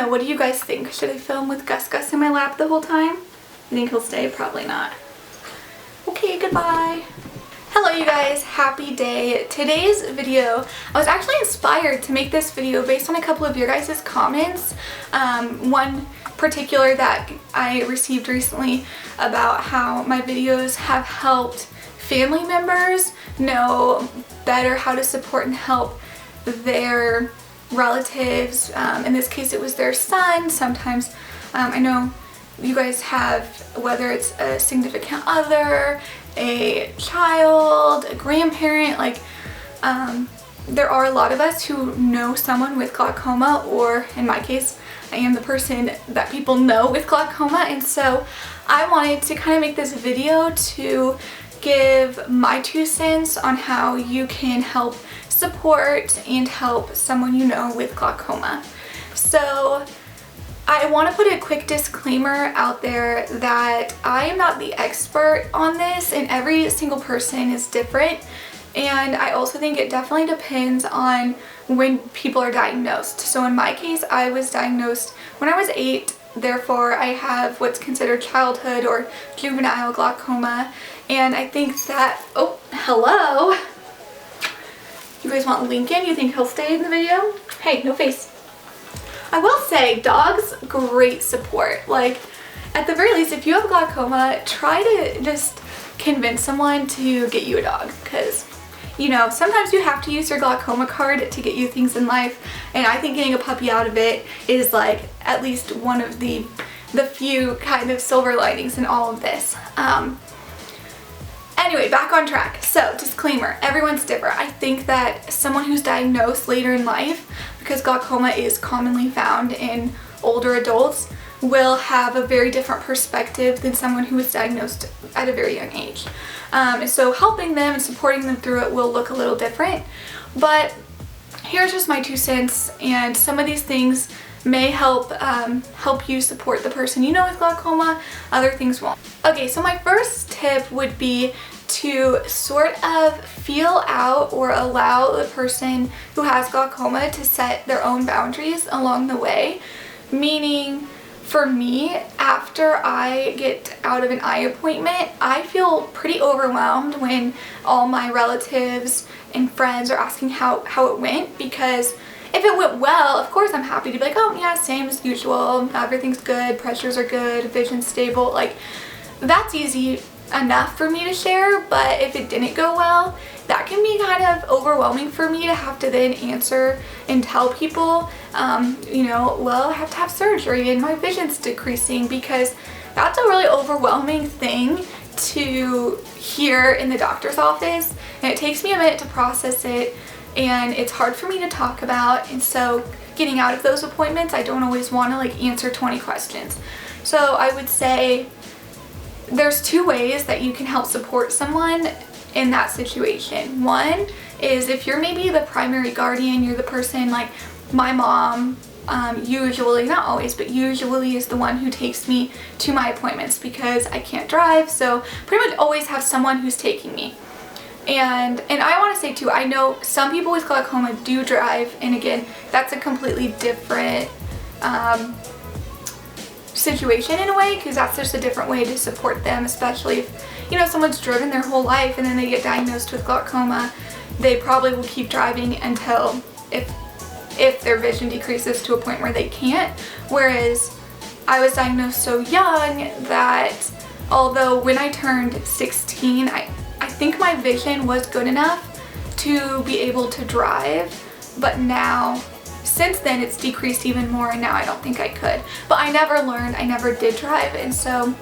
know, what do you guys think? Should I film with Gus in my lap the whole time? You think he'll stay? Probably not. Okay, goodbye. Hello you guys, happy day. Today's video, I was actually inspired to make this video based on a couple of your guys' comments. One particular that I received recently about how my videos have helped family members know better how to support and help their relatives. In this case it was their son. Sometimes I know you guys have, whether it's a significant other, a child, a grandparent, like there are a lot of us who know someone with glaucoma, or in my case I am the person that people know with glaucoma, and so I wanted to kind of make this video to give my 2 cents on how you can help support and help someone you know with glaucoma. So I want to put a quick disclaimer out there that I am not the expert on this, and every single person is different, and I also think it definitely depends on when people are diagnosed. So in my case, I was diagnosed when I was 8, therefore I have what's considered childhood or juvenile glaucoma, and I think that, oh, hello! You guys want Lincoln? You think he'll stay in the video? Hey, no face. I will say, dogs, great support. Like, at the very least, if you have glaucoma, try to just convince someone to get you a dog, because, you know, sometimes you have to use your glaucoma card to get you things in life, and I think getting a puppy out of it is like at least one of the few kind of silver linings in all of this. Anyway, back on track. So, disclaimer, everyone's different. I think that someone who's diagnosed later in life, because glaucoma is commonly found in older adults, will have a very different perspective than someone who was diagnosed at a very young age. And so helping them and supporting them through it will look a little different. But here's just my 2 cents, and some of these things may help you support the person you know with glaucoma, other things won't. Okay, so my first tip would be to sort of feel out or allow the person who has glaucoma to set their own boundaries along the way. Meaning, for me, after I get out of an eye appointment, I feel pretty overwhelmed when all my relatives and friends are asking how it went, because if it went well, of course I'm happy to be like, oh yeah, same as usual, everything's good, pressures are good, vision's stable, like that's easy enough for me to share. But if it didn't go well, that can be kind of overwhelming for me to have to then answer and tell people, you know, well, I have to have surgery and my vision's decreasing, because that's a really overwhelming thing to hear in the doctor's office, and it takes me a minute to process it, and it's hard for me to talk about. And so getting out of those appointments, I don't always want to like answer 20 questions. So I would say there's 2 ways that you can help support someone in that situation. One is if you're maybe the primary guardian, you're the person, like my mom usually, not always, but usually is the one who takes me to my appointments because I can't drive, so pretty much always have someone who's taking me. And I want to say too, I know some people with glaucoma do drive, and again, that's a completely different situation in a way, because that's just a different way to support them, especially if, you know, someone's driven their whole life and then they get diagnosed with glaucoma, they probably will keep driving until if their vision decreases to a point where they can't. Whereas I was diagnosed so young that although when I turned 16, I think my vision was good enough to be able to drive, but now since then it's decreased even more, and now I don't think I could. But I never learned, I never did drive, and so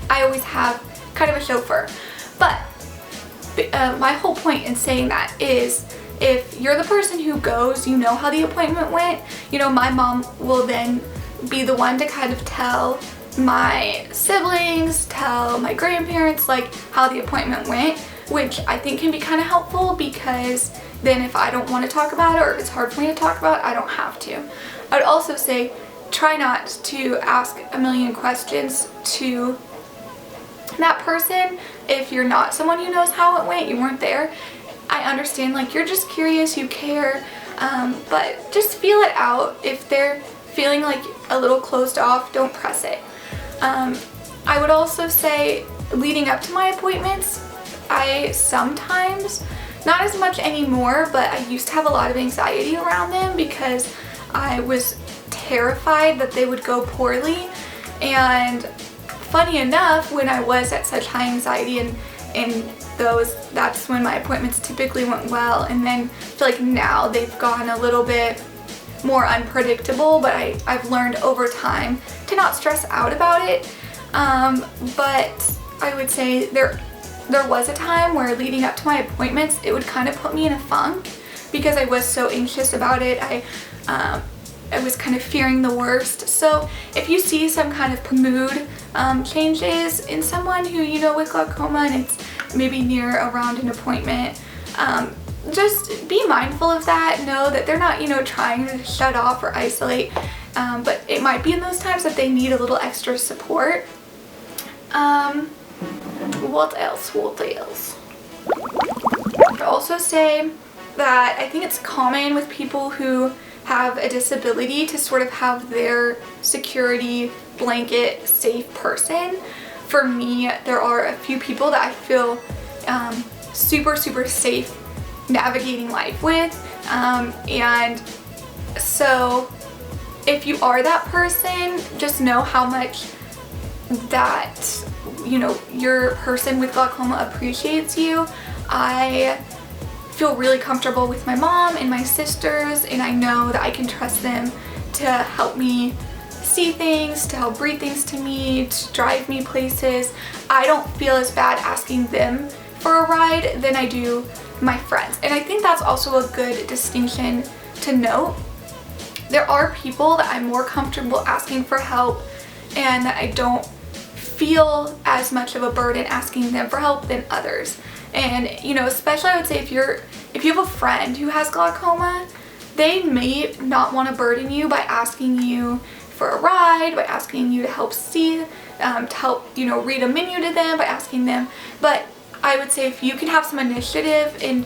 I always have kind of a chauffeur. But my whole point in saying that is, if you're the person who goes, you know how the appointment went, you know, my mom will then be the one to kind of tell my siblings, tell my grandparents, like how the appointment went, which I think can be kind of helpful, because then if I don't want to talk about it, or if it's hard for me to talk about it, I don't have to. I'd also say try not to ask a million questions to that person if you're not someone who knows how it went, you weren't there. I understand, like, you're just curious, you care, but just feel it out. If they're feeling like a little closed off, don't press it. I would also say leading up to my appointments, I sometimes, not as much anymore, but I used to have a lot of anxiety around them because I was terrified that they would go poorly. And funny enough, when I was at such high anxiety and that's when my appointments typically went well. And then I feel like now they've gone a little bit more unpredictable, but I've learned over time to not stress out about it. But I would say there was a time where leading up to my appointments, it would kind of put me in a funk because I was so anxious about it. I was kind of fearing the worst. So if you see some kind of mood changes in someone who you know with glaucoma and it's maybe near around an appointment, just be mindful of that. Know that they're not, trying to shut off or isolate, but it might be in those times that they need a little extra support. What else? I'd also say that I think it's common with people who have a disability to sort of have their security blanket safe person. For me, there are a few people that I feel super safe navigating life with, and so if you are that person, just know how much that your person with glaucoma appreciates you. I feel really comfortable with my mom and my sisters, and I know that I can trust them to help me see things, to help breathe things to me, to drive me places. I don't feel as bad asking them for a ride than I do my friends. And I think that's also a good distinction to note. There are people that I'm more comfortable asking for help and that I don't feel as much of a burden asking them for help than others. And especially I would say if you have a friend who has glaucoma, they may not want to burden you by asking you for a ride, by asking you to help see, to help read a menu to them, by asking them. But I would say if you can have some initiative and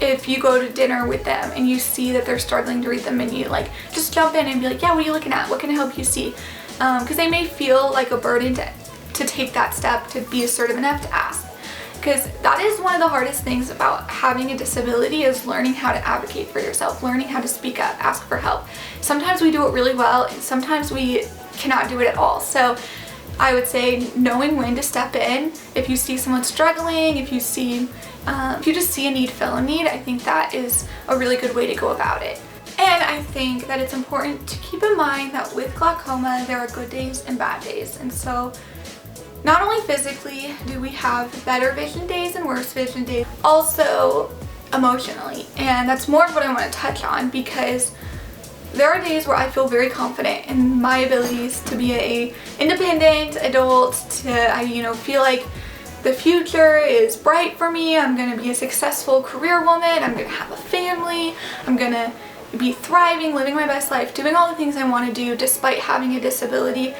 if you go to dinner with them and you see that they're struggling to read the menu, like just jump in and be like, yeah, what are you looking at? What can I help you see? Because they may feel like a burden to take that step, to be assertive enough to ask. Because that is one of the hardest things about having a disability, is learning how to advocate for yourself, learning how to speak up, ask for help. Sometimes we do it really well and sometimes we cannot do it at all. So I would say knowing when to step in. If you see someone struggling, if you just see a need, fill a need, I think that is a really good way to go about it. And I think that it's important to keep in mind that with glaucoma, there are good days and bad days. And so not only physically do we have better vision days and worse vision days, also emotionally. And that's more of what I want to touch on, because there are days where I feel very confident in my abilities to be an independent adult, to feel like the future is bright for me. I'm going to be a successful career woman. I'm going to have a family. I'm going to be thriving, living my best life, doing all the things I want to do despite having a disability.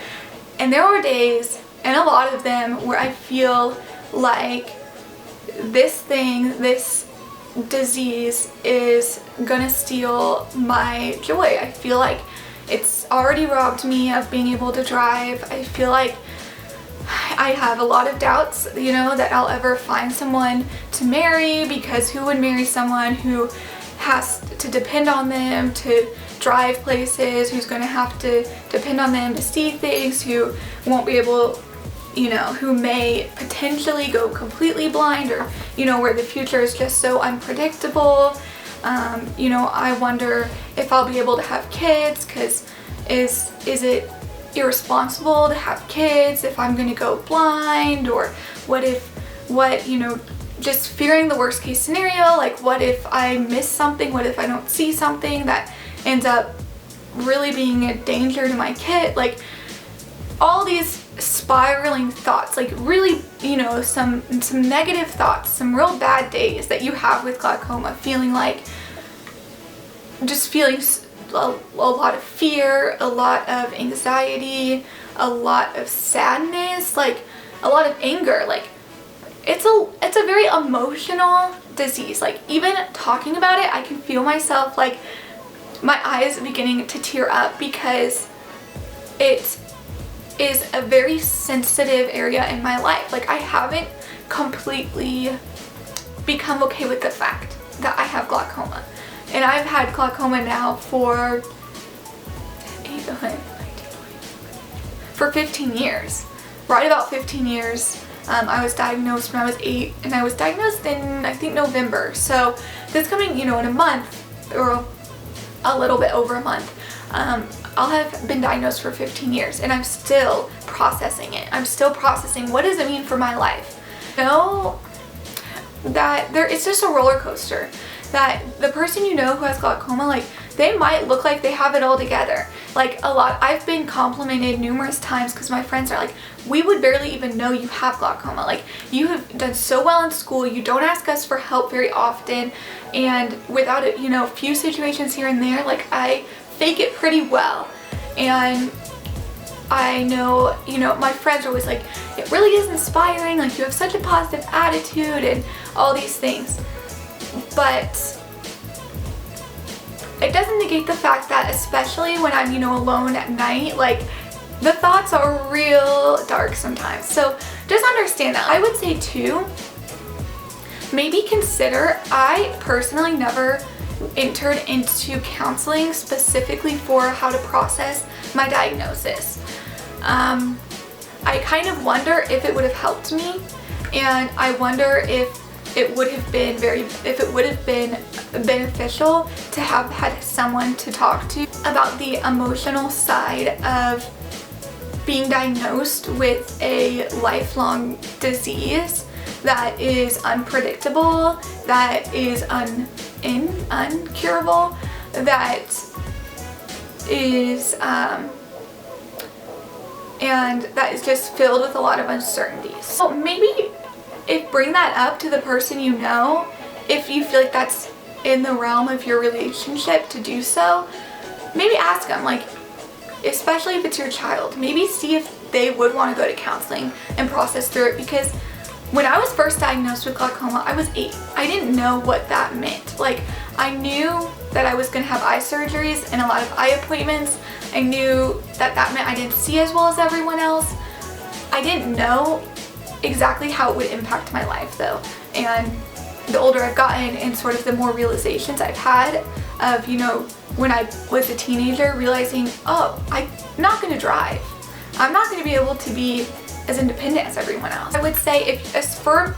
And there are days, and a lot of them, where I feel like this disease is gonna steal my joy. I feel like it's already robbed me of being able to drive. I feel like I have a lot of doubts, that I'll ever find someone to marry, because who would marry someone who has to depend on them to drive places, who's going to have to depend on them to see things, who won't be able, who may potentially go completely blind, or, where the future is just so unpredictable. I wonder if I'll be able to have kids, because is it irresponsible to have kids if I'm going to go blind? Or just fearing the worst case scenario, like what if I miss something, what if I don't see something that ends up really being a danger to my kid? Like all these spiraling thoughts, like really, some negative thoughts, some real bad days that you have with glaucoma, feeling a lot of fear, a lot of anxiety, a lot of sadness, like a lot of anger. Like it's a very emotional disease. Like even talking about it, I can feel myself like my eyes beginning to tear up because it is a very sensitive area in my life. Like, I haven't completely become okay with the fact that I have glaucoma. And I've had glaucoma now for 15 years. Right about 15 years. I was diagnosed when I was 8, and I was diagnosed in, I think, November. So this coming, in a month, or a little bit over a month, I'll have been diagnosed for 15 years, and I'm still processing it. I'm still processing what does it mean for my life. Know that it's just a roller coaster. That the person who has glaucoma, like, they might look like they have it all together. Like, I've been complimented numerous times because my friends are like, we would barely even know you have glaucoma. Like, you have done so well in school, you don't ask us for help very often, and without it, a few situations here and there, like, I fake it pretty well. And I know, my friends are always like, it really is inspiring, like, you have such a positive attitude and all these things. But it doesn't negate the fact that, especially when I'm, alone at night, like, the thoughts are real dark sometimes. So just understand that. I would say too, maybe consider, I personally never entered into counseling specifically for how to process my diagnosis. I kind of wonder if it would have helped me, and I wonder if it would have been beneficial to have had someone to talk to about the emotional side of being diagnosed with a lifelong disease that is unpredictable, that is uncurable, that is and that is just filled with a lot of uncertainties. So maybe bring that up to the person if you feel like that's in the realm of your relationship to do so. Maybe ask them, like, especially if it's your child, maybe see if they would want to go to counseling and process through it, because when I was first diagnosed with glaucoma, I was 8. I didn't know what that meant. Like, I knew that I was going to have eye surgeries and a lot of eye appointments. I knew that meant I didn't see as well as everyone else. I didn't know exactly how it would impact my life though. And the older I've gotten and sort of the more realizations I've had of, when I was a teenager, realizing, oh, I'm not going to drive. I'm not going to be able to be as independent as everyone else. I would say for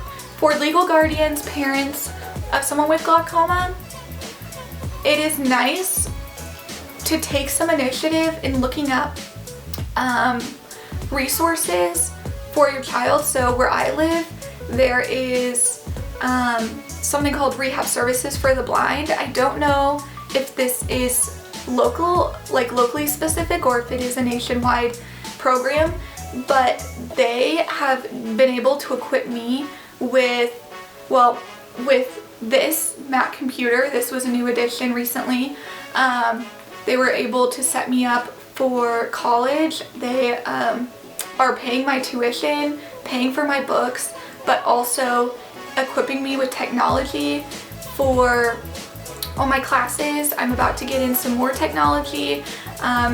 legal guardians, parents of someone with glaucoma, it is nice to take some initiative in looking up resources for your child. So where I live, there is something called Rehab Services for the Blind. I don't know if this is locally specific, or if it is a nationwide program, but they have been able to equip me with this Mac computer. This was a new addition recently. They were able to set me up for college. They are paying my tuition, paying for my books, but also equipping me with technology for all my classes. I'm about to get in some more technology. In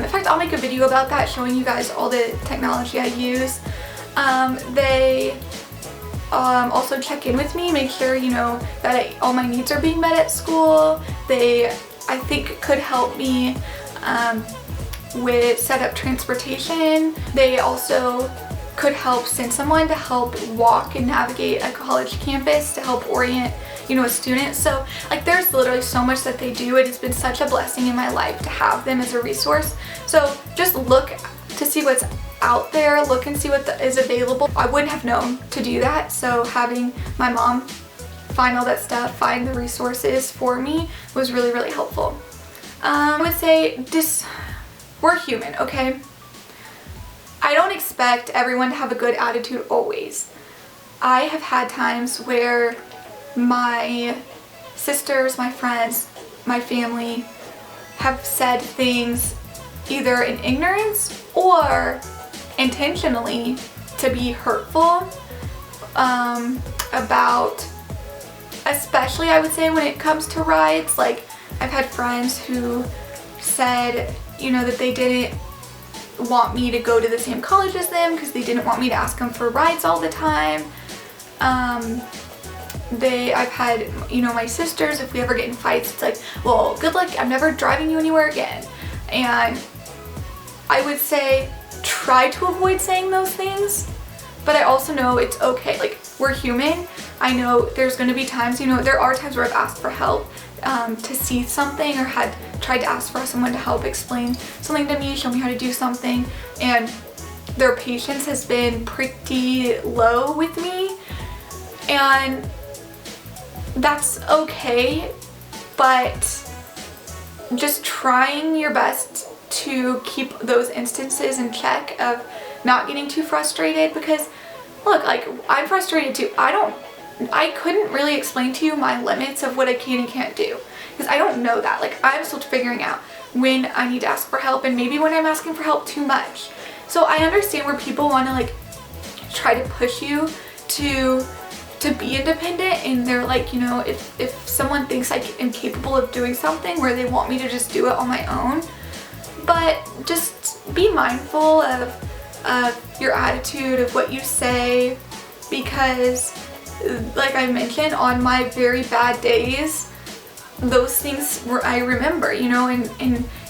fact, I'll make a video about that, showing you guys all the technology I use. They also check in with me, make sure, that all my needs are being met at school. They, I think, could help me with set up transportation. They also could help send someone to help walk and navigate a college campus to help orient, a student. So, like, there's literally so much that they do. It has been such a blessing in my life to have them as a resource. So just look to see what's out there, look and see what is available. I wouldn't have known to do that, so having my mom find all that stuff, find the resources for me, was really, really helpful. I would say we're human, okay? I don't expect everyone to have a good attitude always. I have had times where my sisters, my friends, my family have said things either in ignorance or intentionally to be hurtful about, especially I would say when it comes to rides. Like, I've had friends who said, you know, that they didn't want me to go to the same college as them because they didn't want me to ask them for rides all the time. I've had, you know, my sisters, if we ever get in fights, it's like, well, good luck, I'm never driving you anywhere again. And I would say try to avoid saying those things, but I also know it's okay. Like, we're human. I know there's going to be times, you know, there are times where I've asked for help to see something, or had tried to ask for someone to help explain something to me, show me how to do something, and their patience has been pretty low with me, and that's okay, but just trying your best to keep those instances in check of not getting too frustrated, because look, like, I'm frustrated too. I couldn't really explain to you my limits of what I can and can't do, because I don't know that. Like, I'm still figuring out when I need to ask for help, and maybe when I'm asking for help too much. So I understand where people want to, like, try to push you to be independent, and they're like, you know, if someone thinks I'm incapable of doing something, where they want me to just do it on my own. But just be mindful of your attitude, of what you say, because like I mentioned, on my very bad days, those things I remember, you know, and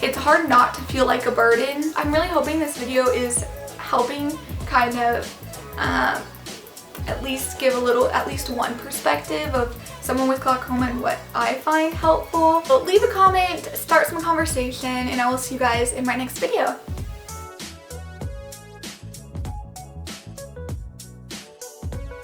it's hard not to feel like a burden. I'm really hoping this video is helping kind of at least give at least one perspective of someone with glaucoma and what I find helpful. So leave a comment, start some conversation, and I will see you guys in my next video.